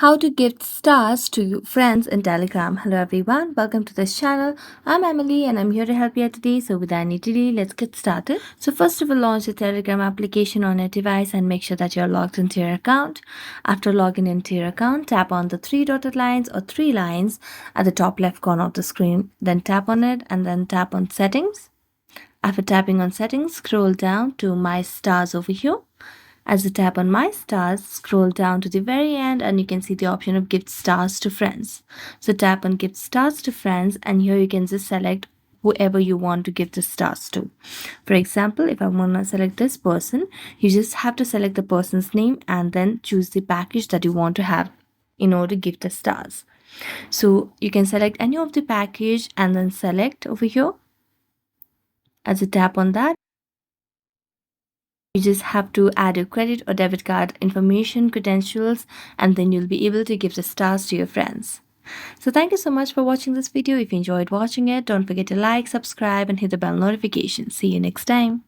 How to gift stars to friends in Telegram. Hello everyone, welcome to this channel. I'm Emily and I'm here to help you out today. So without any delay, let's get started. So first of all, launch the Telegram application on your device and make sure that you're logged into your account. After logging into your account, tap on the three dotted lines or three lines at the top left corner of the screen. Then tap on it and then tap on settings. After tapping on settings, scroll down to my stars over here. As you tap on My Stars, scroll down to the very end and you can see the option of Gift Stars to Friends. So tap on Gift Stars to Friends and here you can just select whoever you want to give the stars to. For example, if I want to select this person, you just have to select the person's name and then choose the package that you want to have in order to give the stars. So you can select any of the package and then select over here. As you tap on that, you just have to add your credit or debit card information, credentials, and then you'll be able to give the stars to your friends. So thank you so much for watching this video. If you enjoyed watching it, don't forget to like, subscribe, and hit the bell notification. See you next time.